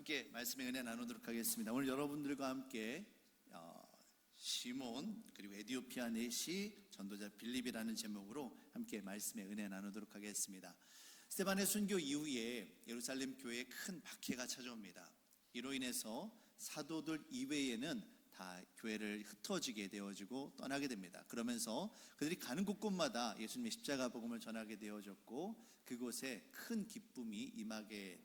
함께 말씀의 은혜 나누도록 하겠습니다. 오늘 여러분들과 함께 시몬 그리고 에디오피아 내시 전도자 빌립이라는 제목으로 함께 말씀의 은혜 나누도록 하겠습니다. 스데반의 순교 이후에 예루살렘 교회에 큰 박해가 찾아옵니다. 이로 인해서 사도들 이외에는 다 교회를 흩어지게 되어지고 떠나게 됩니다. 그러면서 그들이 가는 곳곳마다 예수님의 십자가 복음을 전하게 되어졌고 그곳에 큰 기쁨이 임하게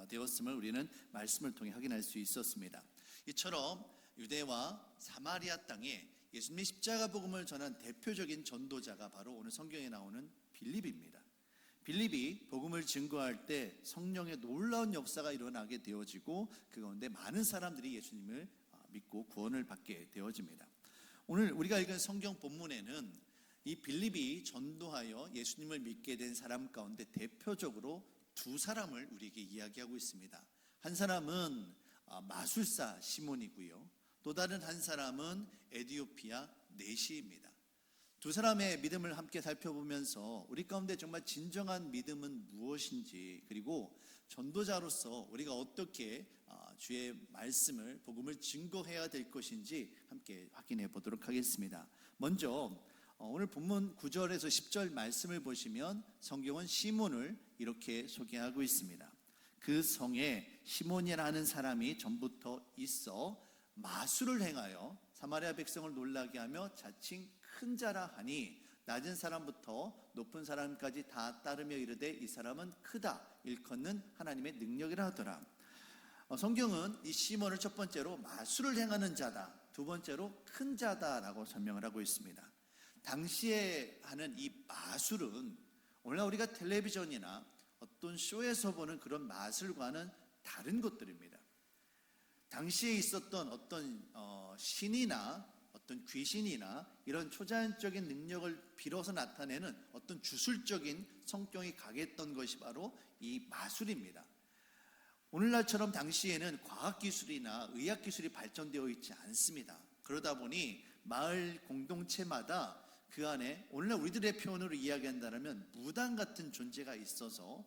되었음을 우리는 말씀을 통해 확인할 수 있었습니다. 이처럼 유대와 사마리아 땅에 예수님의 십자가 복음을 전한 대표적인 전도자가 바로 오늘 성경에 나오는 빌립입니다. 빌립이 복음을 증거할 때 성령의 놀라운 역사가 일어나게 되어지고 그 가운데 많은 사람들이 예수님을 믿고 구원을 받게 되어집니다. 오늘 우리가 읽은 성경 본문에는 이 빌립이 전도하여 예수님을 믿게 된 사람 가운데 대표적으로 두 사람을 우리에게 이야기하고 있습니다. 한 사람은 마술사 시몬이고요, 또 다른 한 사람은 에디오피아 내시입니다. 두 사람의 믿음을 함께 살펴보면서 우리 가운데 정말 진정한 믿음은 무엇인지, 그리고 전도자로서 우리가 어떻게 주의 말씀을, 복음을 증거해야 될 것인지 함께 확인해 보도록 하겠습니다. 먼저 오늘 본문 9절에서 10절 말씀을 보시면 성경은 시몬을 이렇게 소개하고 있습니다. 그 성에 시몬이라는 사람이 전부터 있어 마술을 행하여 사마리아 백성을 놀라게 하며 자칭 큰 자라 하니 낮은 사람부터 높은 사람까지 다 따르며 이르되 이 사람은 크다 일컫는 하나님의 능력이라 하더라. 성경은 이 시몬을 첫 번째로 마술을 행하는 자다, 두 번째로 큰 자다라고 설명을 하고 있습니다. 당시에 하는 이 마술은 오늘날 우리가 텔레비전이나 어떤 쇼에서 보는 그런 마술과는 다른 것들입니다. 당시에 있었던 어떤 신이나 어떤 귀신이나 이런 초자연적인 능력을 빌어서 나타내는 어떤 주술적인 성격이 강했던 것이 바로 이 마술입니다. 오늘날처럼 당시에는 과학기술이나 의학기술이 발전되어 있지 않습니다. 그러다 보니 마을 공동체마다 그 안에 오늘날 우리들의 표현으로 이야기한다면 무당 같은 존재가 있어서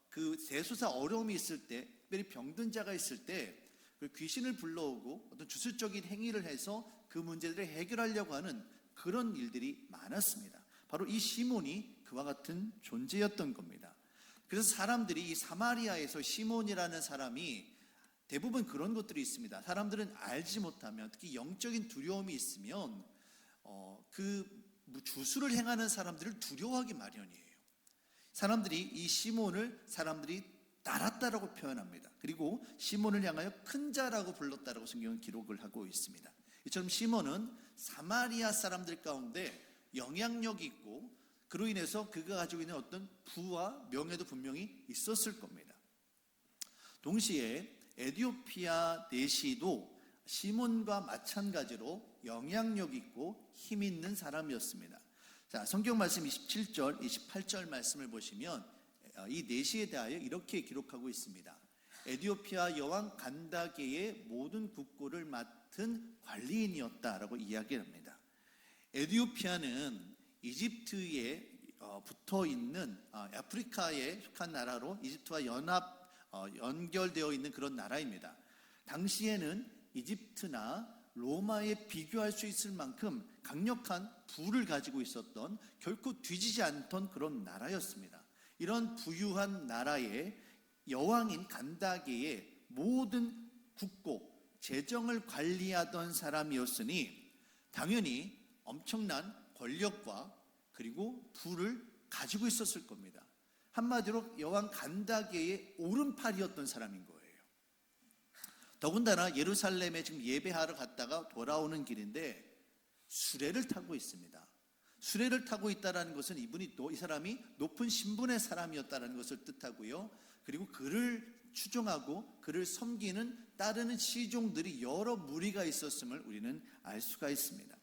그 대소사 어려움이 있을 때, 특별히 병든 자가 있을 때 그 귀신을 불러오고 어떤 주술적인 행위를 해서 그 문제들을 해결하려고 하는 그런 일들이 많았습니다. 바로 이 시몬이 그와 같은 존재였던 겁니다. 그래서 사람들이 이 사마리아에서 시몬이라는 사람이 대부분 그런 것들이 있습니다. 사람들은 알지 못하면, 특히 영적인 두려움이 있으면 그 주술을 행하는 사람들을 두려워하기 마련이에요. 사람들이 이 시몬을 사람들이 따랐다라고 표현합니다. 그리고 시몬을 향하여 큰 자라고 불렀다라고 성경은 기록을 하고 있습니다. 이처럼 시몬은 사마리아 사람들 가운데 영향력이 있고 그로 인해서 그가 가지고 있는 어떤 부와 명예도 분명히 있었을 겁니다. 동시에 에디오피아 내시도 시몬과 마찬가지로 영향력 있고 힘 있는 사람이었습니다. 자, 성경 말씀 27절, 28절 말씀을 보시면 이 내시에 대하여 이렇게 기록하고 있습니다. 에디오피아 여왕 간다게의 모든 국고를 맡은 관리인이었다라고 이야기합니다. 에디오피아는 이집트에 붙어 있는 아프리카에 속한 나라로 이집트와 연결되어 있는 그런 나라입니다. 당시에는 이집트나 로마에 비교할 수 있을 만큼 강력한 부를 가지고 있었던, 결코 뒤지지 않던 그런 나라였습니다. 이런 부유한 나라의 여왕인 간다게의 모든 국고, 재정을 관리하던 사람이었으니 당연히 엄청난 권력과 그리고 부를 가지고 있었을 겁니다. 한마디로 여왕 간다게의 오른팔이었던 사람인 거예요. 더군다나 예루살렘에 지금 예배하러 갔다가 돌아오는 길인데 수레를 타고 있습니다. 수레를 타고 있다는 것은 이 사람이 높은 신분의 사람이었다는 것을 뜻하고요. 그리고 그를 추종하고 그를 섬기는 따르는 시종들이 여러 무리가 있었음을 우리는 알 수가 있습니다.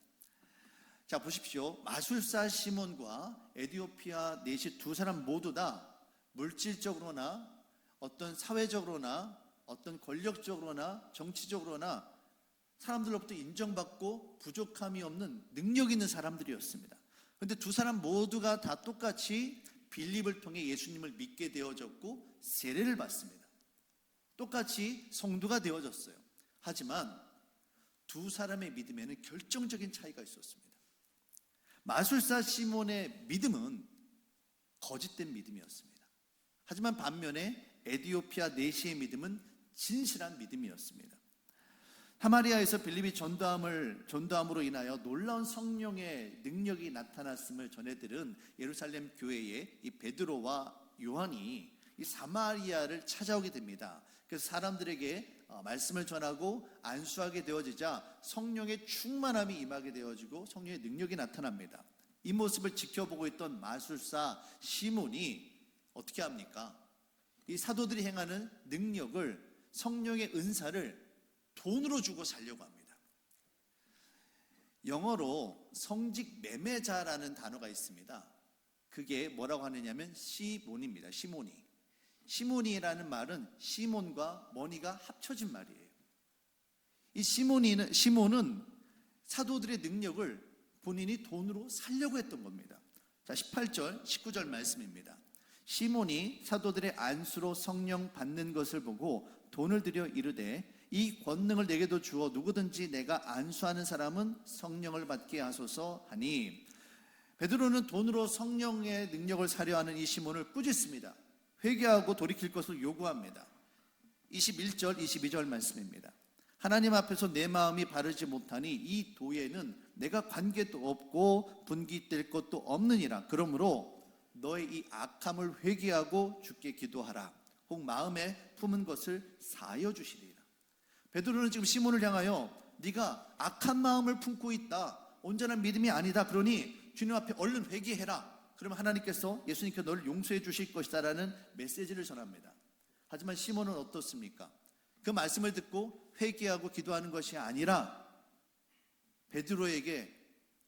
자, 보십시오. 마술사 시몬과 에디오피아 내시 두 사람 모두 다 물질적으로나 어떤 사회적으로나 어떤 권력적으로나 정치적으로나 사람들로부터 인정받고 부족함이 없는 능력 있는 사람들이었습니다. 그런데 두 사람 모두가 다 똑같이 빌립을 통해 예수님을 믿게 되어졌고 세례를 받습니다. 똑같이 성도가 되어졌어요. 하지만 두 사람의 믿음에는 결정적인 차이가 있었습니다. 마술사 시몬의 믿음은 거짓된 믿음이었습니다. 하지만 반면에 에디오피아 내시의 믿음은 진실한 믿음이었습니다. 사마리아에서 빌립이 전도함으로 인하여 놀라운 성령의 능력이 나타났음을 전해들은 예루살렘 교회의 이 베드로와 요한이 이 사마리아를 찾아오게 됩니다. 그래서 사람들에게 말씀을 전하고 안수하게 되어지자 성령의 충만함이 임하게 되어지고 성령의 능력이 나타납니다. 이 모습을 지켜보고 있던 마술사 시몬이 어떻게 합니까? 이 사도들이 행하는 능력을, 성령의 은사를 돈으로 주고 살려고 합니다. 영어로 성직 매매자라는 단어가 있습니다. 그게 뭐라고 하느냐면 시몬입니다. 시몬이라는 말은 시몬과 머니가 합쳐진 말이에요. 이 시몬은 사도들의 능력을 본인이 돈으로 살려고 했던 겁니다. 자, 18절, 19절 말씀입니다. 시몬이 사도들의 안수로 성령 받는 것을 보고 돈을 들여 이르되 이 권능을 내게도 주어 누구든지 내가 안수하는 사람은 성령을 받게 하소서 하니, 베드로는 돈으로 성령의 능력을 사려 하는 이 시몬을 꾸짖습니다. 회개하고 돌이킬 것을 요구합니다. 21절, 22절 말씀입니다. 하나님 앞에서 내 마음이 바르지 못하니 이 도에는 내가 관계도 없고 분기될 것도 없느니라. 그러므로 너의 이 악함을 회개하고 주께 기도하라. 혹 마음에 품은 것을 사하여 주시리라. 베드로는 지금 시몬을 향하여 네가 악한 마음을 품고 있다, 온전한 믿음이 아니다, 그러니 주님 앞에 얼른 회개해라. 그러면 하나님께서, 예수님께서 너를 용서해 주실 것이다 라는 메시지를 전합니다. 하지만 시몬은 어떻습니까? 그 말씀을 듣고 회개하고 기도하는 것이 아니라 베드로에게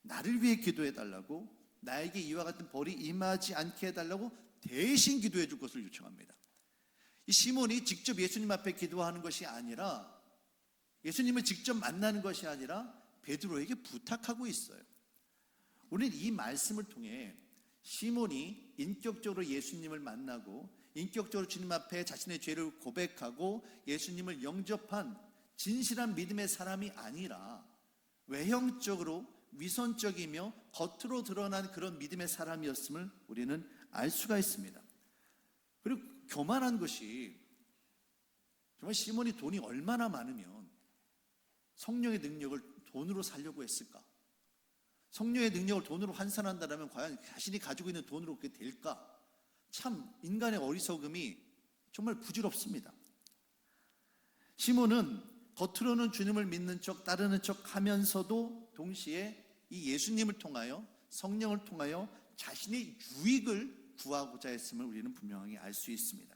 나를 위해 기도해 달라고, 나에게 이와 같은 벌이 임하지 않게 해달라고 대신 기도해 줄 것을 요청합니다. 이 시몬이 직접 예수님 앞에 기도하는 것이 아니라, 예수님을 직접 만나는 것이 아니라 베드로에게 부탁하고 있어요. 우리는 이 말씀을 통해 시몬이 인격적으로 예수님을 만나고 인격적으로 주님 앞에 자신의 죄를 고백하고 예수님을 영접한 진실한 믿음의 사람이 아니라 외형적으로 위선적이며 겉으로 드러난 그런 믿음의 사람이었음을 우리는 알 수가 있습니다. 그리고 교만한 것이, 정말 시몬이 돈이 얼마나 많으면 성령의 능력을 돈으로 살려고 했을까? 성령의 능력을 돈으로 환산한다면 과연 자신이 가지고 있는 돈으로 그게 될까? 참 인간의 어리석음이 정말 부질없습니다. 시몬은 겉으로는 주님을 믿는 척, 따르는 척 하면서도 동시에 이 예수님을 통하여, 성령을 통하여 자신의 유익을 구하고자 했음을 우리는 분명하게 알 수 있습니다.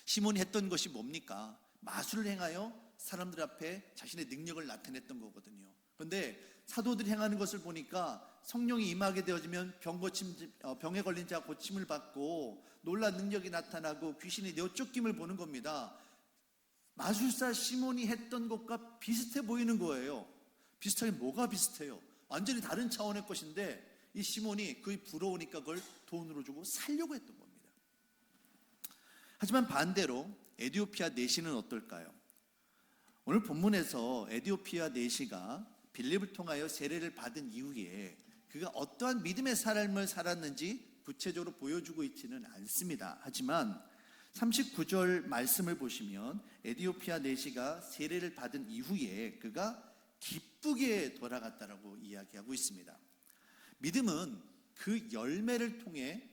시몬이 했던 것이 뭡니까? 마술을 행하여 사람들 앞에 자신의 능력을 나타냈던 거거든요. 그런데 사도들이 행하는 것을 보니까 성령이 임하게 되어지면 병에 걸린 자 고침을 받고 놀라운 능력이 나타나고 귀신이 내쫓김을 보는 겁니다. 마술사 시몬이 했던 것과 비슷해 보이는 거예요. 비슷하게 뭐가 비슷해요? 완전히 다른 차원의 것인데 이 시몬이 그게 부러우니까 그걸 돈으로 주고 살려고 했던 겁니다. 하지만 반대로 에디오피아 내시는 어떨까요? 오늘 본문에서 에디오피아 내시가 빌립을 통하여 세례를 받은 이후에 그가 어떠한 믿음의 삶을 살았는지 구체적으로 보여주고 있지는 않습니다. 하지만 39절 말씀을 보시면 에디오피아 내시가 세례를 받은 이후에 그가 기쁘게 돌아갔다라고 이야기하고 있습니다. 믿음은 그 열매를 통해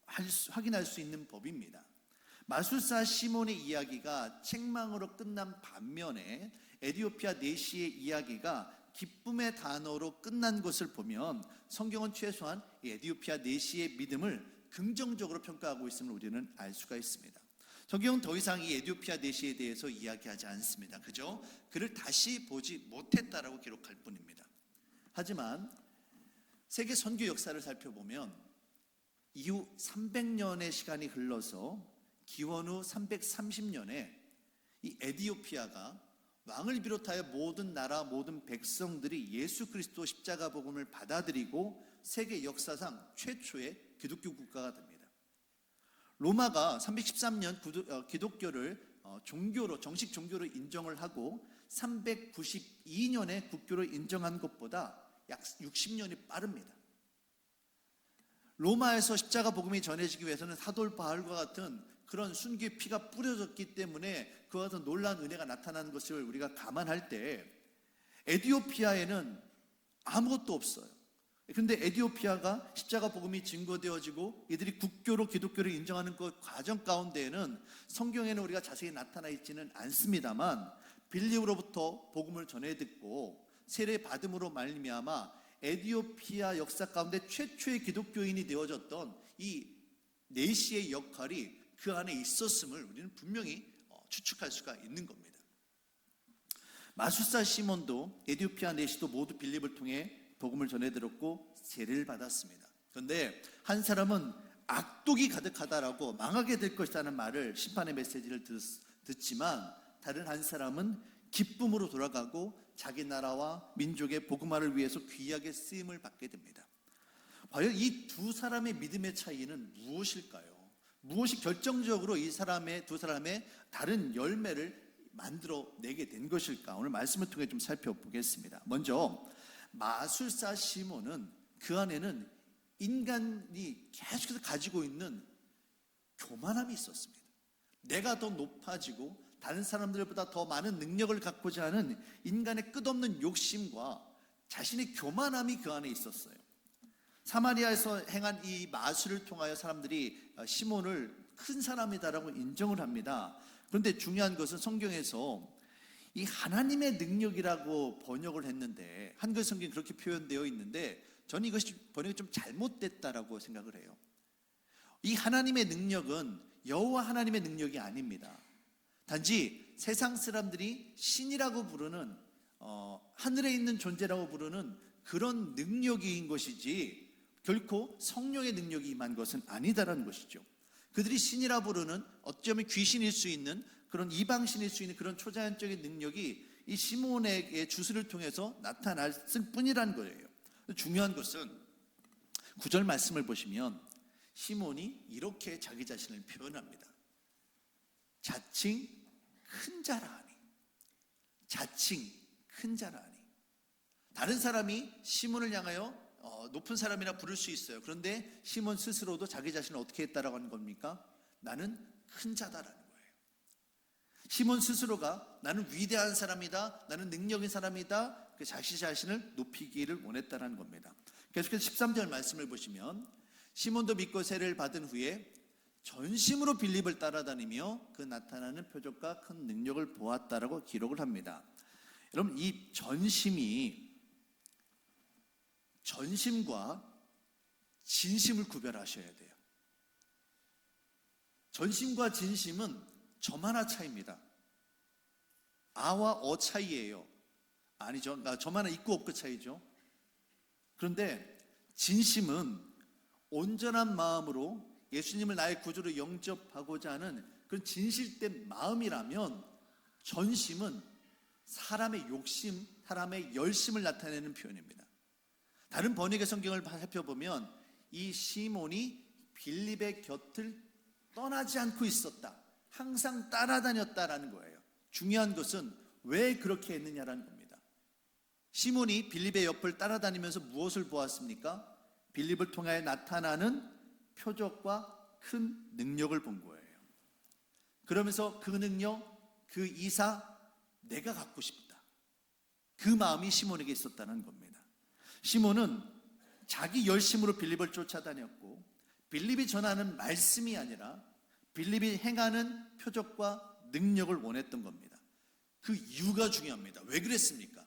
확인할 수 있는 법입니다. 마술사 시몬의 이야기가 책망으로 끝난 반면에 에디오피아 내시의 이야기가 기쁨의 단어로 끝난 것을 보면 성경은 최소한 에디오피아 내시의 믿음을 긍정적으로 평가하고 있음을 우리는 알 수가 있습니다. 성경은 더 이상 이 에디오피아 내시에 대해서 이야기하지 않습니다. 그저 그를 다시 보지 못했다라고 기록할 뿐입니다. 하지만 세계 선교 역사를 살펴보면 이후 300년의 시간이 흘러서 기원 후 330년에 이 에디오피아가 왕을 비롯하여 모든 나라 모든 백성들이 예수 그리스도 십자가 복음을 받아들이고 세계 역사상 최초의 기독교 국가가 됩니다. 로마가 313년 기독교를 정식 종교로 인정을 하고 392년에 국교로 인정한 것보다 약 60년이 빠릅니다. 로마에서 십자가 복음이 전해지기 위해서는 사돌 바울과 같은 그런 순교의 피가 뿌려졌기 때문에 그와 같은 놀라운 은혜가 나타나는 것을 우리가 감안할 때 에티오피아에는 아무것도 없어요. 그런데 에티오피아가 십자가 복음이 증거되어지고 이들이 국교로 기독교를 인정하는 그 과정 가운데에는 성경에는 우리가 자세히 나타나 있지는 않습니다만 빌립으로부터 복음을 전해 듣고 세례 받음으로 말미암아 에티오피아 역사 가운데 최초의 기독교인이 되어졌던 이 네시의 역할이 그 안에 있었음을 우리는 분명히 추측할 수가 있는 겁니다. 마술사 시몬도 에티오피아 네시도 모두 빌립을 통해 복음을 전해 들었고 세례를 받았습니다. 그런데 한 사람은 악독이 가득하다라고 망하게 될 것이라는 말을 심판의 메시지를 듣지만 다른 한 사람은 기쁨으로 돌아가고 자기 나라와 민족의 복음화를 위해서 귀하게 쓰임을 받게 됩니다. 과연 이 두 사람의 믿음의 차이는 무엇일까요? 무엇이 결정적으로 두 사람의 다른 열매를 만들어내게 된 것일까? 오늘 말씀을 통해 좀 살펴보겠습니다. 먼저 마술사 시몬은 그 안에는 인간이 계속해서 가지고 있는 교만함이 있었습니다. 내가 더 높아지고 다른 사람들보다 더 많은 능력을 갖고자 하는 인간의 끝없는 욕심과 자신의 교만함이 그 안에 있었어요. 사마리아에서 행한 이 마술을 통하여 사람들이 시몬을 큰 사람이다라고 인정을 합니다. 그런데 중요한 것은 성경에서 이 하나님의 능력이라고 번역을 했는데 한글 성경이 그렇게 표현되어 있는데 저는 이것이 번역이 좀 잘못됐다라고 생각을 해요. 이 하나님의 능력은 여호와 하나님의 능력이 아닙니다. 단지 세상 사람들이 신이라고 부르는 하늘에 있는 존재라고 부르는 그런 능력인 것이지 결코 성령의 능력이 임한 것은 아니다라는 것이죠. 그들이 신이라 부르는 어쩌면 귀신일 수 있는 그런 이방신일 수 있는 그런 초자연적인 능력이 이 시몬에게 주술을 통해서 나타났을 뿐이라는 거예요. 중요한 것은 9절 말씀을 보시면 시몬이 이렇게 자기 자신을 표현합니다. 자칭 큰 자라 하니. 자칭 큰 자라 하니. 다른 사람이 시몬을 향하여 높은 사람이라 부를 수 있어요. 그런데 시몬 스스로도 자기 자신을 어떻게 했다라고 하는 겁니까? 나는 큰 자다라는 거예요. 시몬 스스로가 나는 위대한 사람이다, 나는 능력인 사람이다, 그 자기 자신을 높이기를 원했다는 겁니다. 계속해서 13절 말씀을 보시면 시몬도 믿고 세례를 받은 후에 전심으로 빌립을 따라다니며 그 나타나는 표적과 큰 능력을 보았다라고 기록을 합니다. 여러분, 이 전심과 진심을 구별하셔야 돼요. 전심과 진심은 점 하나 차이입니다. 아와 어 차이예요. 아니죠. 점 하나 있고 없고 차이죠. 그런데 진심은 온전한 마음으로 예수님을 나의 구주로 영접하고자 하는 그런 진실된 마음이라면, 전심은 사람의 욕심, 사람의 열심을 나타내는 표현입니다. 다른 번역의 성경을 살펴보면 이 시몬이 빌립의 곁을 떠나지 않고 있었다, 항상 따라다녔다라는 거예요. 중요한 것은 왜 그렇게 했느냐라는 겁니다. 시몬이 빌립의 옆을 따라다니면서 무엇을 보았습니까? 빌립을 통하여 나타나는 표적과 큰 능력을 본 거예요. 그러면서 그 능력, 그 이사 내가 갖고 싶다, 그 마음이 시몬에게 있었다는 겁니다. 시몬은 자기 열심으로 빌립을 쫓아다녔고 빌립이 전하는 말씀이 아니라 빌립이 행하는 표적과 능력을 원했던 겁니다. 그 이유가 중요합니다. 왜 그랬습니까?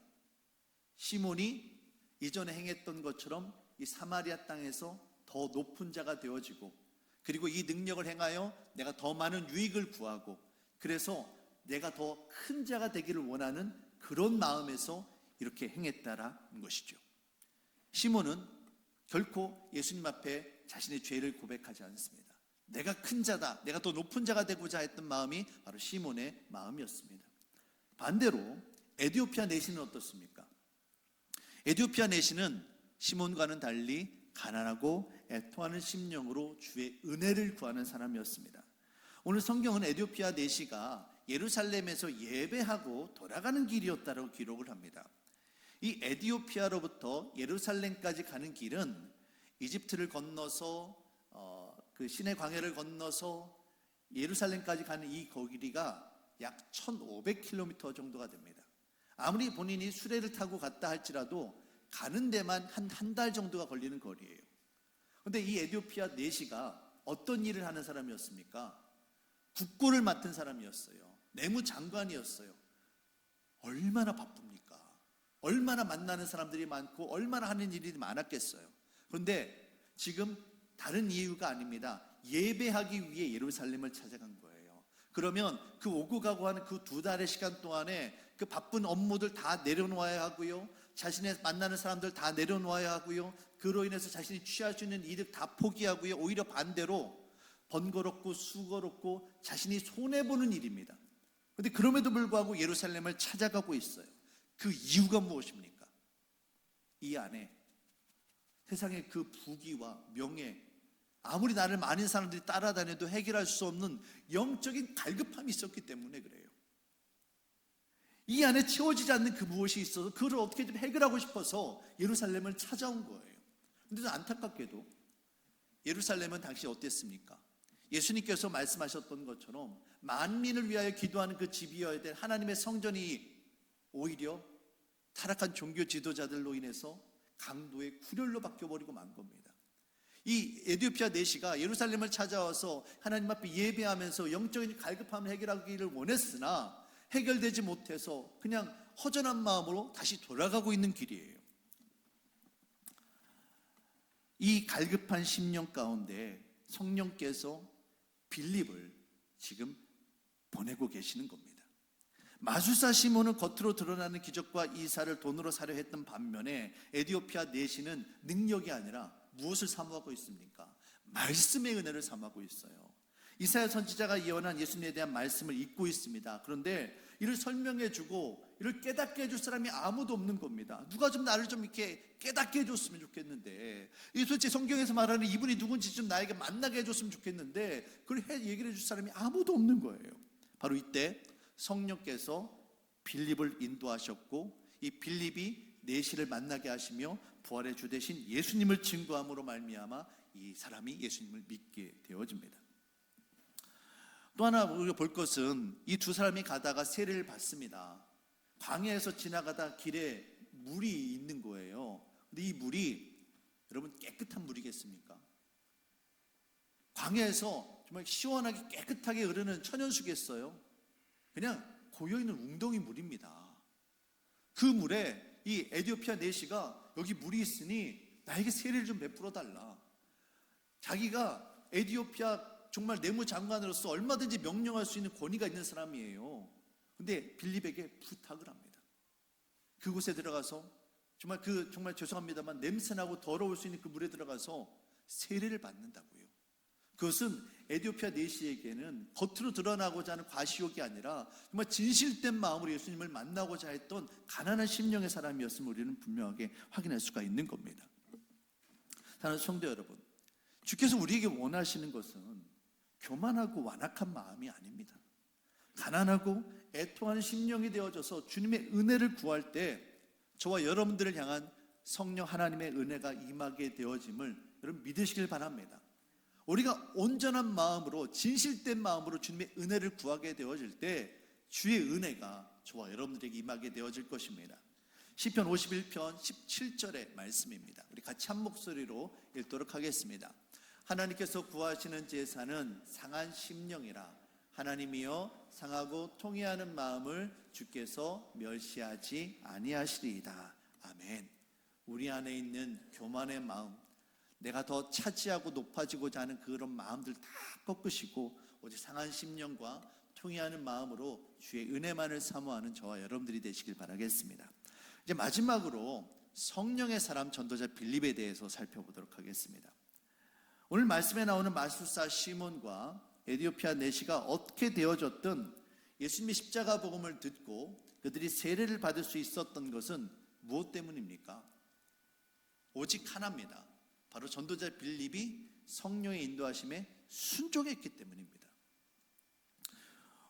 시몬이 이전에 행했던 것처럼 이 사마리아 땅에서 더 높은 자가 되어지고, 그리고 이 능력을 행하여 내가 더 많은 유익을 구하고, 그래서 내가 더 큰 자가 되기를 원하는 그런 마음에서 이렇게 행했다라는 것이죠. 시몬은 결코 예수님 앞에 자신의 죄를 고백하지 않습니다. 내가 큰 자다, 내가 더 높은 자가 되고자 했던 마음이 바로 시몬의 마음이었습니다. 반대로 에티오피아 내시는 어떻습니까? 에티오피아 내시는 시몬과는 달리 가난하고 애통하는 심령으로 주의 은혜를 구하는 사람이었습니다. 오늘 성경은 에티오피아 내시가 예루살렘에서 예배하고 돌아가는 길이었다고 기록을 합니다. 이 에디오피아로부터 예루살렘까지 가는 길은 이집트를 건너서 그 시내 광야를 건너서 예루살렘까지 가는 이 거리가 약 1500km 정도가 됩니다. 아무리 본인이 수레를 타고 갔다 할지라도 가는 데만 한 달 정도가 걸리는 거리예요. 그런데 이 에디오피아 내시가 어떤 일을 하는 사람이었습니까? 국고를 맡은 사람이었어요. 내무장관이었어요. 얼마나 바쁩니까? 얼마나 만나는 사람들이 많고 얼마나 하는 일이 많았겠어요. 그런데 지금 다른 이유가 아닙니다. 예배하기 위해 예루살렘을 찾아간 거예요. 그러면 그 오고 가고 하는 그 2달의 시간 동안에 그 바쁜 업무들 다 내려놓아야 하고요. 자신의 만나는 사람들 다 내려놓아야 하고요. 그로 인해서 자신이 취할 수 있는 이득 다 포기하고요. 오히려 반대로 번거롭고 수고롭고 자신이 손해보는 일입니다. 그런데 그럼에도 불구하고 예루살렘을 찾아가고 있어요. 그 이유가 무엇입니까? 이 안에 세상의 그 부귀와 명예, 아무리 나를 많은 사람들이 따라다녀도 해결할 수 없는 영적인 갈급함이 있었기 때문에 그래요. 이 안에 채워지지 않는 그 무엇이 있어서 그걸 어떻게 좀 해결하고 싶어서 예루살렘을 찾아온 거예요. 그런데 안타깝게도 예루살렘은 당시 어땠습니까? 예수님께서 말씀하셨던 것처럼 만민을 위하여 기도하는 그 집이어야 될 하나님의 성전이 오히려 타락한 종교 지도자들로 인해서 강도의 굴혈로 바뀌어버리고 만 겁니다. 이 에디오피아 내시가 예루살렘을 찾아와서 하나님 앞에 예배하면서 영적인 갈급함을 해결하기를 원했으나 해결되지 못해서 그냥 허전한 마음으로 다시 돌아가고 있는 길이에요. 이 갈급한 심령 가운데 성령께서 빌립을 지금 보내고 계시는 겁니다. 마술사 시몬은 겉으로 드러나는 기적과 이사를 돈으로 사려 했던 반면에 에디오피아 내시는 능력이 아니라 무엇을 사모하고 있습니까? 말씀의 은혜를 사모하고 있어요. 이사야 선지자가 예언한 예수님에 대한 말씀을 읽고 있습니다. 그런데 이를 설명해주고 이를 깨닫게 해줄 사람이 아무도 없는 겁니다. 누가 좀 나를 좀 이렇게 깨닫게 해줬으면 좋겠는데, 이 도대체 성경에서 말하는 이분이 누군지 좀 나에게 만나게 해줬으면 좋겠는데 그걸 얘기를 해줄 사람이 아무도 없는 거예요. 바로 이때 성령께서 빌립을 인도하셨고 이 빌립이 내시를 만나게 하시며 부활의 주 되신 예수님을 증거함으로 말미암아 이 사람이 예수님을 믿게 되어집니다. 또 하나 우리가 볼 것은 이 두 사람이 가다가 세례를 받습니다. 광야에서 지나가다 길에 물이 있는 거예요. 근데 이 물이 여러분 깨끗한 물이겠습니까? 광야에서 정말 시원하게 깨끗하게 흐르는 천연수겠어요? 그냥 고여있는 웅덩이 물입니다. 그 물에 이 에디오피아 내시가 여기 물이 있으니 나에게 세례를 좀 베풀어 달라. 자기가 에디오피아 정말 내무장관으로서 얼마든지 명령할 수 있는 권위가 있는 사람이에요. 근데 빌립에게 부탁을 합니다. 그곳에 들어가서 정말 죄송합니다만 냄새나고 더러울 수 있는 그 물에 들어가서 세례를 받는다고요. 그것은 에디오피아 내시에게는 겉으로 드러나고자 하는 과시욕이 아니라 정말 진실된 마음으로 예수님을 만나고자 했던 가난한 심령의 사람이었음을 우리는 분명하게 확인할 수가 있는 겁니다. 사랑하는 성도 여러분, 주께서 우리에게 원하시는 것은 교만하고 완악한 마음이 아닙니다. 가난하고 애통하는 심령이 되어져서 주님의 은혜를 구할 때 저와 여러분들을 향한 성령 하나님의 은혜가 임하게 되어짐을 여러분 믿으시길 바랍니다. 우리가 온전한 마음으로 진실된 마음으로 주님의 은혜를 구하게 되어질 때 주의 은혜가 저와 여러분들에게 임하게 되어질 것입니다. 시편 51편 17절의 말씀입니다. 우리 같이 한 목소리로 읽도록 하겠습니다. 하나님께서 구하시는 제사는 상한 심령이라. 하나님이여 상하고 통회하는 마음을 주께서 멸시하지 아니하시리이다. 아멘. 우리 안에 있는 교만의 마음, 내가 더 차지하고 높아지고자 하는 그런 마음들 다 꺾으시고 오직 상한 심령과 통회하는 마음으로 주의 은혜만을 사모하는 저와 여러분들이 되시길 바라겠습니다. 이제 마지막으로 성령의 사람 전도자 빌립에 대해서 살펴보도록 하겠습니다. 오늘 말씀에 나오는 마술사 시몬과 에디오피아 내시가 어떻게 되어졌든 예수님의 십자가 복음을 듣고 그들이 세례를 받을 수 있었던 것은 무엇 때문입니까? 오직 하나입니다. 바로 전도자 빌립이 성령의 인도하심에 순종했기 때문입니다.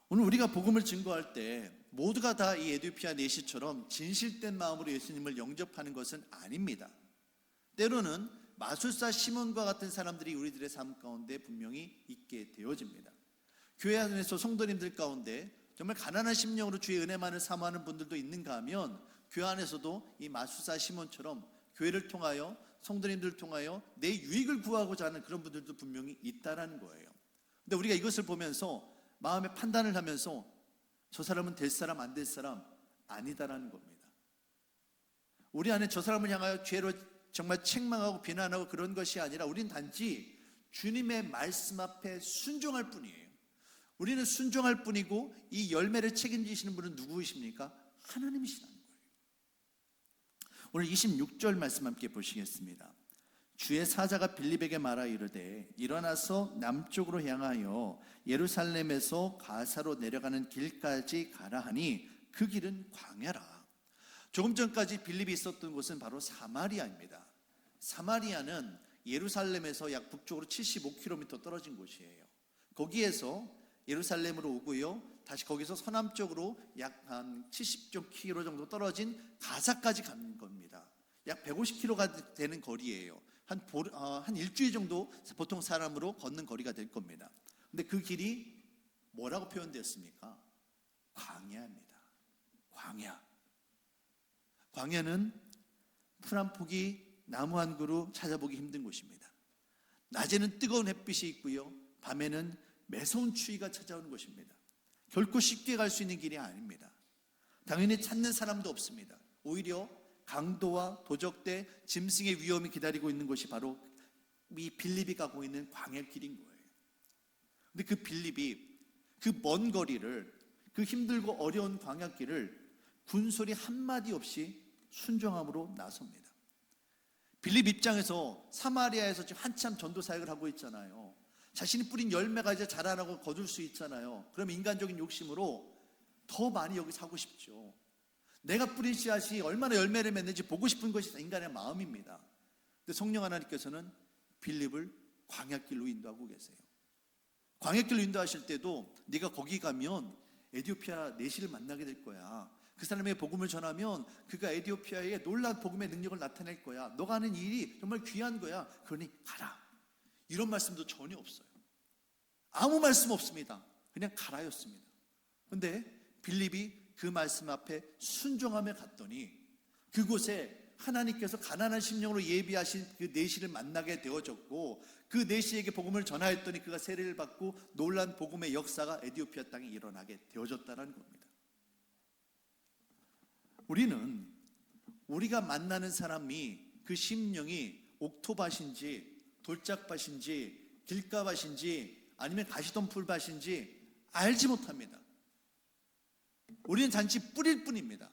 오늘 우리가 복음을 증거할 때 모두가 다 이 에디오피아 내시처럼 진실된 마음으로 예수님을 영접하는 것은 아닙니다. 때로는 마술사 시몬과 같은 사람들이 우리들의 삶 가운데 분명히 있게 되어집니다. 교회 안에서 성도님들 가운데 정말 가난한 심령으로 주의 은혜만을 사모하는 분들도 있는가 하면 교회 안에서도 이 마술사 시몬처럼 교회를 통하여 성도님들을 통하여 내 유익을 구하고자 하는 그런 분들도 분명히 있다라는 거예요. 근데 우리가 이것을 보면서 마음의 판단을 하면서 저 사람은 될 사람 안 될 사람 아니다라는 겁니다. 우리 안에 저 사람을 향하여 죄로 정말 책망하고 비난하고 그런 것이 아니라 우리는 단지 주님의 말씀 앞에 순종할 뿐이에요. 우리는 순종할 뿐이고 이 열매를 책임지시는 분은 누구이십니까? 하나님이시라는 거예요. 오늘 26절 말씀 함께 보시겠습니다. 주의 사자가 빌립에게 말하 이르되 일어나서 남쪽으로 향하여 예루살렘에서 가사로 내려가는 길까지 가라 하니 그 길은 광야라. 조금 전까지 빌립이 있었던 곳은 바로 사마리아입니다. 사마리아는 예루살렘에서 약 북쪽으로 75km 떨어진 곳이에요. 거기에서 예루살렘으로 오고요, 다시 거기서 서남쪽으로 약 한 70km 정도 떨어진 가사까지 가는 겁니다. 약 150km가 되는 거리예요. 한 일주일 정도 보통 사람으로 걷는 거리가 될 겁니다. 근데 그 길이 뭐라고 표현되었습니까? 광야입니다. 광야. 광야는 풀 한 포기, 나무 한 그루 찾아보기 힘든 곳입니다. 낮에는 뜨거운 햇빛이 있고요, 밤에는 매서운 추위가 찾아오는 곳입니다. 결코 쉽게 갈 수 있는 길이 아닙니다. 당연히 찾는 사람도 없습니다. 오히려 강도와 도적대, 짐승의 위험이 기다리고 있는 곳이 바로 이 빌립이 가고 있는 광야길인 거예요. 근데 그 빌립이 그 먼 거리를, 그 힘들고 어려운 광야길을 군소리 한마디 없이 순종함으로 나섭니다. 빌립 입장에서 사마리아에서 지금 한참 전도 사역을 하고 있잖아요. 자신이 뿌린 열매가 이제 자라나고 거둘 수 있잖아요. 그럼 인간적인 욕심으로 더 많이 여기 사고 싶죠. 내가 뿌린 씨앗이 얼마나 열매를 맺는지 보고 싶은 것이 인간의 마음입니다. 근데 성령 하나님께서는 빌립을 광야길로 인도하고 계세요. 광야길로 인도하실 때도 네가 거기 가면 에디오피아 내시를 만나게 될 거야. 그 사람의 복음을 전하면 그가 에디오피아의 놀라운 복음의 능력을 나타낼 거야. 너가 하는 일이 정말 귀한 거야. 그러니 가라. 이런 말씀도 전혀 없어요. 아무 말씀 없습니다. 그냥 가라였습니다. 근데 빌립이 그 말씀 앞에 순종하며 갔더니 그곳에 하나님께서 가난한 심령으로 예비하신 그 내시를 만나게 되어졌고, 그 내시에게 복음을 전하였더니 그가 세례를 받고 놀란 복음의 역사가 에디오피아 땅에 일어나게 되어졌다는 겁니다. 우리는 우리가 만나는 사람이 그 심령이 옥토밭인지 돌짝밭인지 길가밭인지 아니면 가시덤불밭인지 알지 못합니다. 우리는 단지 뿌릴 뿐입니다.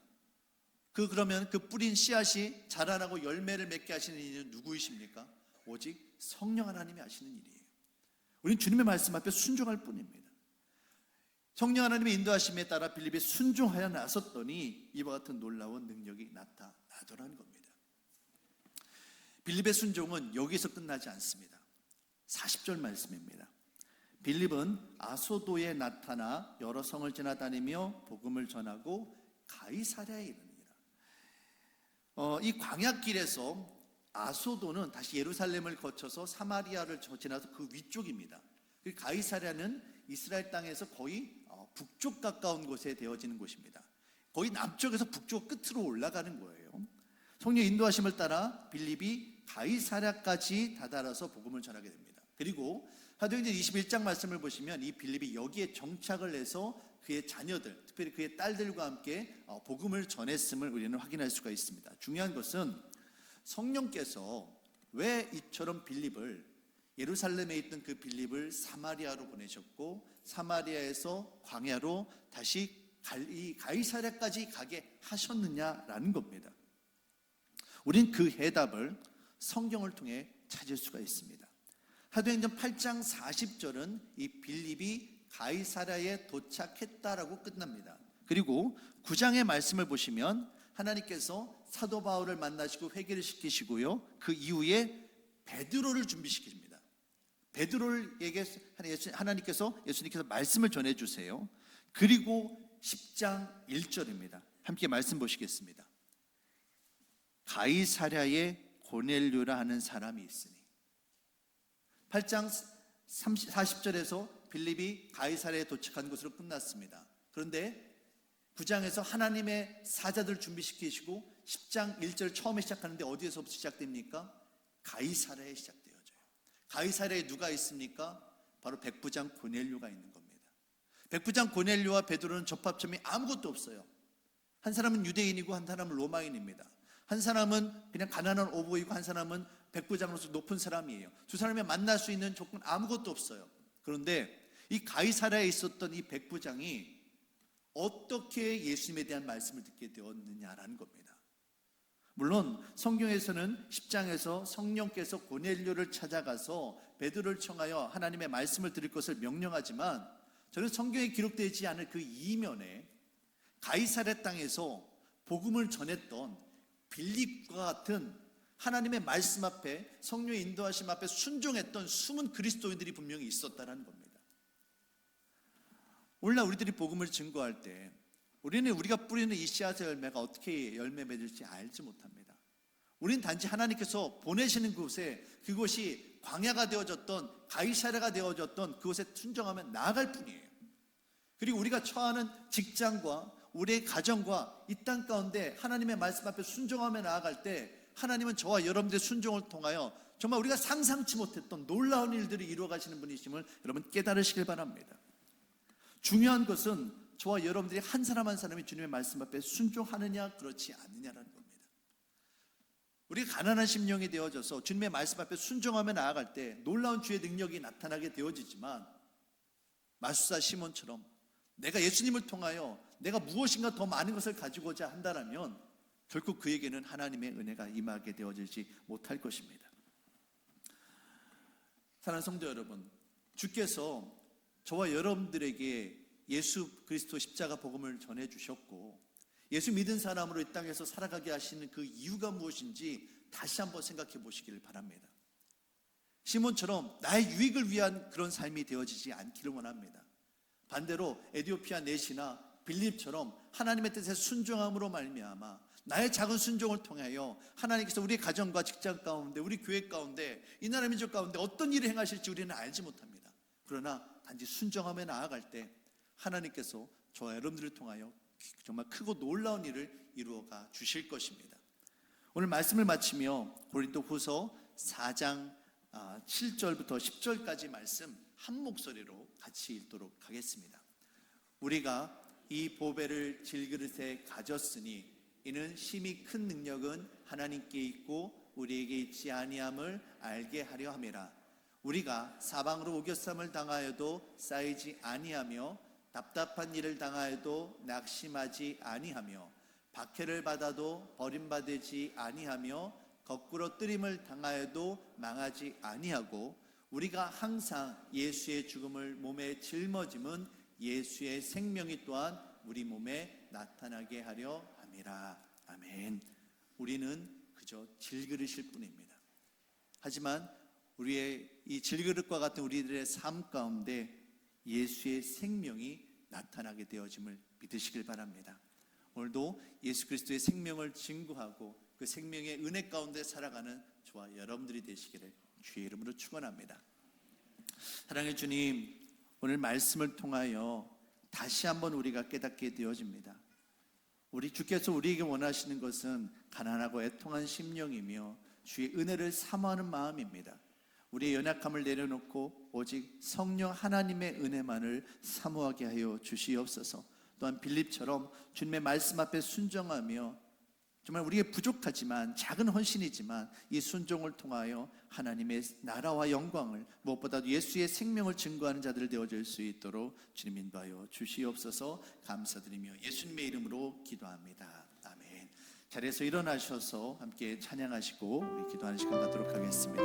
그러면 그 뿌린 씨앗이 자라나고 열매를 맺게 하시는 이는 누구이십니까? 오직 성령 하나님이 하시는 일이에요. 우리는 주님의 말씀 앞에 순종할 뿐입니다. 성령 하나님의 인도하심에 따라 빌립이 순종하여 나섰더니 이와 같은 놀라운 능력이 나타나더라는 겁니다. 빌립의 순종은 여기서 끝나지 않습니다. 40절 말씀입니다. 빌립은 아소도에 나타나 여러 성을 지나다니며 복음을 전하고 가이사랴에 이르니라. 이 광야길에서 아소도는 다시 예루살렘을 거쳐서 사마리아를 지나서 그 위쪽입니다. 가이사랴는 이스라엘 땅에서 거의 북쪽 가까운 곳에 되어지는 곳입니다. 거의 남쪽에서 북쪽 끝으로 올라가는 거예요. 성령 인도하심을 따라 빌립이 가이사랴까지 다다라서 복음을 전하게 됩니다. 그리고 사도행전 21장 말씀을 보시면 이 빌립이 여기에 정착을 해서 그의 자녀들, 특별히 그의 딸들과 함께 복음을 전했음을 우리는 확인할 수가 있습니다. 중요한 것은 성령께서 왜 이처럼 빌립을, 예루살렘에 있던 그 빌립을 사마리아로 보내셨고 사마리아에서 광야로 다시 이 가이사랴까지 가게 하셨느냐라는 겁니다. 우린 그 해답을 성경을 통해 찾을 수가 있습니다. 사도행전 8장 40절은 이 빌립이 가이사랴에 도착했다라고 끝납니다. 그리고 9장의 말씀을 보시면 하나님께서 사도 바울을 만나시고 회개를 시키시고요, 그 이후에 베드로를 준비시킵니다. 베드로에게 하나님께서, 예수님께서 말씀을 전해주세요. 그리고 10장 1절입니다. 함께 말씀 보시겠습니다. 가이사랴에 고넬료라 하는 사람이 있으니. 8장 40절에서 빌립이 가이사랴에 도착한 것으로 끝났습니다. 그런데 9장에서 하나님의 사자들 준비시키시고 10장 1절 처음에 시작하는데 어디에서부터 시작됩니까? 가이사랴에 시작되어져요. 가이사랴에 누가 있습니까? 바로 백부장 고넬료가 있는 겁니다. 백부장 고넬료와 베드로는 접합점이 아무것도 없어요. 한 사람은 유대인이고 한 사람은 로마인입니다. 한 사람은 그냥 가난한 오보이고 한 사람은 백부장으로서 높은 사람이에요. 두 사람이 만날 수 있는 조건 아무것도 없어요. 그런데 이 가이사랴에 있었던 이 백부장이 어떻게 예수님에 대한 말씀을 듣게 되었느냐라는 겁니다. 물론 성경에서는 10장에서 성령께서 고넬료를 찾아가서 베드로를 청하여 하나님의 말씀을 드릴 것을 명령하지만, 저는 성경에 기록되지 않은 그 이면에 가이사랴 땅에서 복음을 전했던 빌립과 같은 하나님의 말씀 앞에, 성령의 인도하심 앞에 순종했던 숨은 그리스도인들이 분명히 있었다는 겁니다. 오늘날 우리들이 복음을 증거할 때 우리는 우리가 뿌리는 이 씨앗의 열매가 어떻게 열매 맺을지 알지 못합니다. 우리는 단지 하나님께서 보내시는 곳에, 그곳이 광야가 되어졌던 가이사랴가 되어졌던 그곳에 순종하며 나아갈 뿐이에요. 그리고 우리가 처하는 직장과 우리의 가정과 이 땅 가운데 하나님의 말씀 앞에 순종하며 나아갈 때 하나님은 저와 여러분들의 순종을 통하여 정말 우리가 상상치 못했던 놀라운 일들을 이루어 가시는 분이심을 여러분 깨달으시길 바랍니다. 중요한 것은 저와 여러분들이 한 사람 한 사람이 주님의 말씀 앞에 순종하느냐 그렇지 않느냐라는 겁니다. 우리가 가난한 심령이 되어져서 주님의 말씀 앞에 순종하며 나아갈 때 놀라운 주의 능력이 나타나게 되어지지만, 마술사 시몬처럼 내가 예수님을 통하여 내가 무엇인가 더 많은 것을 가지고자 한다면 결국 그에게는 하나님의 은혜가 임하게 되어지지 못할 것입니다. 사랑하는 성도 여러분, 주께서 저와 여러분들에게 예수 그리스도 십자가 복음을 전해주셨고 예수 믿은 사람으로 이 땅에서 살아가게 하시는 그 이유가 무엇인지 다시 한번 생각해 보시기를 바랍니다. 시몬처럼 나의 유익을 위한 그런 삶이 되어지지 않기를 원합니다. 반대로 에디오피아 넷이나 빌립처럼 하나님의 뜻에 순종함으로 말미암아 나의 작은 순종을 통하여 하나님께서 우리의 가정과 직장 가운데, 우리 교회 가운데, 이 나라 민족 가운데 어떤 일을 행하실지 우리는 알지 못합니다. 그러나 단지 순종하며 나아갈 때 하나님께서 저와 여러분들을 통하여 정말 크고 놀라운 일을 이루어가 주실 것입니다. 오늘 말씀을 마치며 고린도후서 4장 7절부터 10절까지 말씀 한 목소리로 같이 읽도록 하겠습니다. 우리가 이 보배를 질그릇에 가졌으니 이는 심히 큰 능력은 하나님께 있고 우리에게 있지 아니함을 알게 하려 함이라. 우리가 사방으로 우겨쌈을 당하여도 쌓이지 아니하며 답답한 일을 당하여도 낙심하지 아니하며 박해를 받아도 버림받지 아니하며 거꾸로 뜨림을 당하여도 망하지 아니하고 우리가 항상 예수의 죽음을 몸에 짊어짐은 예수의 생명이 또한 우리 몸에 나타나게 하려 함이라. 아멘. 우리는 그저 질그릇일 뿐입니다. 하지만 우리의 이 질그릇과 같은 우리들의 삶 가운데 예수의 생명이 나타나게 되어짐을 믿으시길 바랍니다. 오늘도 예수 그리스도의 생명을 증거하고 그 생명의 은혜 가운데 살아가는 저와 여러분들이 되시기를 주의 이름으로 축원합니다. 사랑의 주님, 오늘 말씀을 통하여 다시 한번 우리가 깨닫게 되어집니다. 우리 주께서 우리에게 원하시는 것은 가난하고 애통한 심령이며 주의 은혜를 사모하는 마음입니다. 우리의 연약함을 내려놓고 오직 성령 하나님의 은혜만을 사모하게 하여 주시옵소서. 또한 빌립처럼 주님의 말씀 앞에 순종하며 정말 우리에게 부족하지만 작은 헌신이지만 이 순종을 통하여 하나님의 나라와 영광을, 무엇보다도 예수의 생명을 증거하는 자들 되어질 수 있도록 주님 인도하여 주시옵소서. 감사드리며 예수님의 이름으로 기도합니다. 아멘. 자리에서 일어나셔서 함께 찬양하시고 우리 기도하는 시간 갖도록 하겠습니다.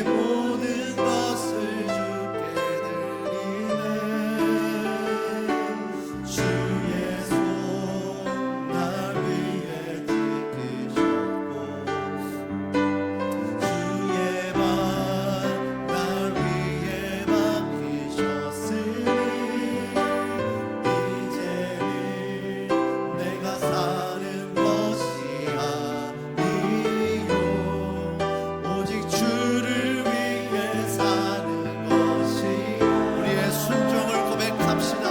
모든 것을 주께 드리네. 주의 손 날 위해 지키셨고 주의 발 날 위해 맡기셨으니 이제는 내가 사는 것이 아니요 오직 주를 위해 사는 것이. 우리의 순종을 고백합시다.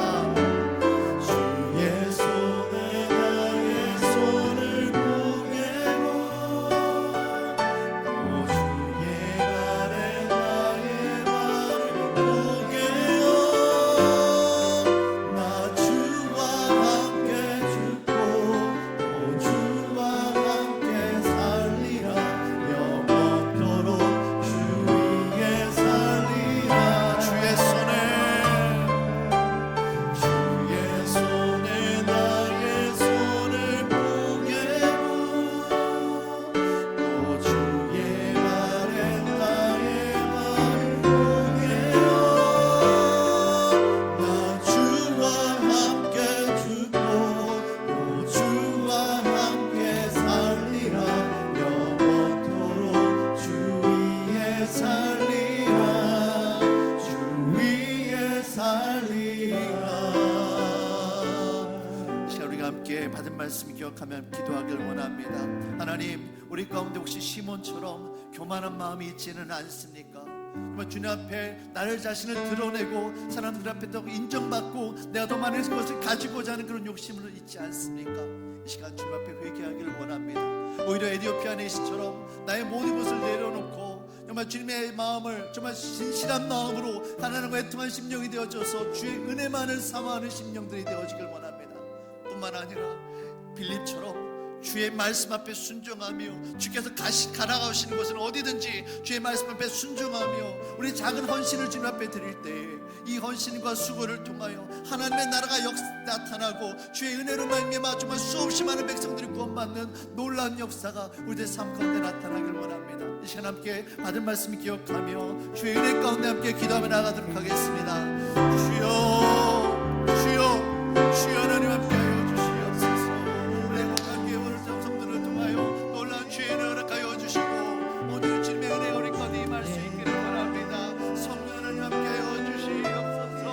주의 손에 나의 손을 보게고 또 주의 발에 나의 발을 보게요. 나 주와 함께 죽고 또 주와 함께 살리라. 영원토록 주 위에 살리라. 주의 손에 나의 손을 보게고 또 주의 발에 나의 발을 보게요. 나 주와 함께 죽고 또 주와 함께 살리라. 영원토록 주 위에 살리라. 주 위에 살리라. 시간 우리가 함께 받은 말씀 기억하며 기도하길 원합니다. 하나님, 우리 가운데 혹시 시몬처럼 교만한 마음이 있지는 않습니까? 정말 주님 앞에 나를 자신을 드러내고 사람들 앞에 더 인정받고 내가 더 많은 것을 가지고자 하는 그런 욕심을 있지 않습니까? 이 시간 주님 앞에 회개하기를 원합니다. 오히려 에티오피아 내시처럼 나의 모든 것을 내려놓고 정말 주님의 마음을 정말 진실한 마음으로 하나님과 애통한 심령이 되어져서 주의 은혜만을 사모하는 심령들이 되어지길 원합니다. 뿐만 아니라 빌립처럼 주의 말씀 앞에 순종하며 주께서 가라가시는 곳은 어디든지 주의 말씀 앞에 순종하며 우리 작은 헌신을 주님 앞에 드릴 때 이 헌신과 수고를 통하여 하나님의 나라가 나타나고 주의 은혜로 말미암아 정말 수없이 많은 백성들이 구원받는 놀라운 역사가 우리의 삶 가운데 나타나길 원합니다. 이 시간 함께 받은 말씀 기억하며 주의 은혜 가운데 함께 기도하며 나가도록 하겠습니다. 주여 주여 주여 하나님 함께하여 주시옵소서. 우리의 목한 개월을 성도를 통하여 놀라운 주의 은혜 허락하여 주시고 오늘 주님의 은혜 우리 가운데 임할 수 있기를 원합니다. 성령 하나님 함께하여 주시옵소서.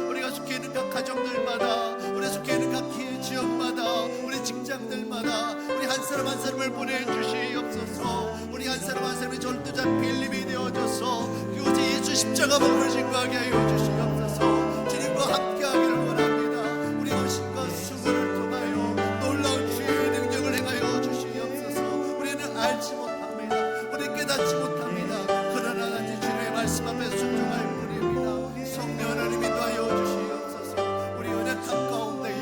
우리가 속해 있는 각 가정들마다 우리 속해 있는 각 지역마다 우리 직장들마다 우리 한 사람 한 사람을 보내주시옵소서. 우리 한 사람 한 사람이 전도자 빌립이 되어져서 그곳에 예수 십자가 몸을 증거하게 하여 주시옵소서. 주님과 함께하기를 원합니다. 우리 헌신과 수고를 통하여 놀라운 주의 능력을 행하여 주시옵소서. 우리는 알지 못합니다. 우리는 깨닫지 못합니다. 그러나 단지 주님의 말씀 앞에 순종할 뿐입니다. 성령 하나님 인도하여 주시옵소서. 우리 연약함 가운데에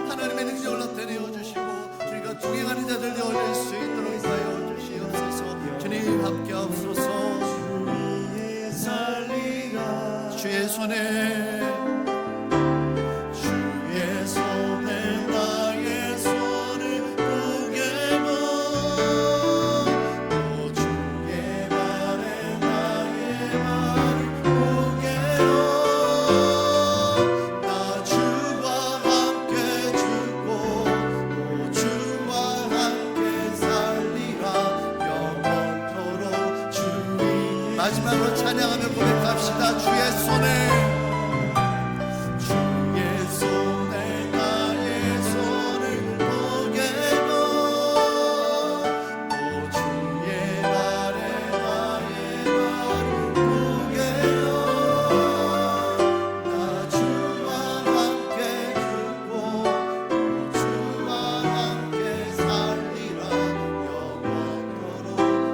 하나님의 능력을 나타내어 주시고 주님과 동행하는 자들 되어질 수 있도록 하여 주시옵소서. 주님 함께하옵소서. 주의 손에 나의 손을 보게고 또 주의 발에 나의 발을 보게요. 나 주와 함께 죽고 또 주와 함께 살리라. 영원토록 주의. 마지막으로 찬양하며 고백합시다. 주의 손에 나의 손을 보게고 또 주의 발에 나의 발을 보게요. 나 주와 함께 죽고 또 주와 함께 살리라. 영원토록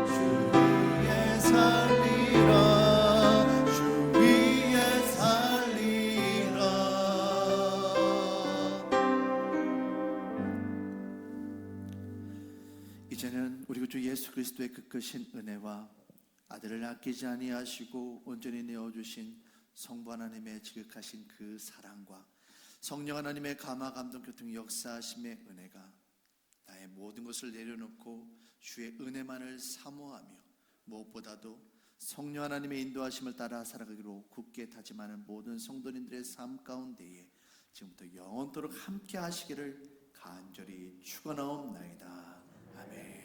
주 위에 살리라. 주 위에 살리라. 이제는 우리 주 예수 그리스도의 그 크신 은혜와 아들을 아끼지 아니하시고 온전히 내어주신 성부 하나님의 지극하신 그 사랑과 성령 하나님의 감화 감동 교통 역사하심의 은혜가 나의 모든 것을 내려놓고 주의 은혜만을 사모하며 무엇보다도 성령 하나님의 인도하심을 따라 살아가기로 굳게 다짐하는 모든 성도님들의 삶 가운데에 지금부터 영원토록 함께 하시기를 간절히 축원하옵나이다. 아멘.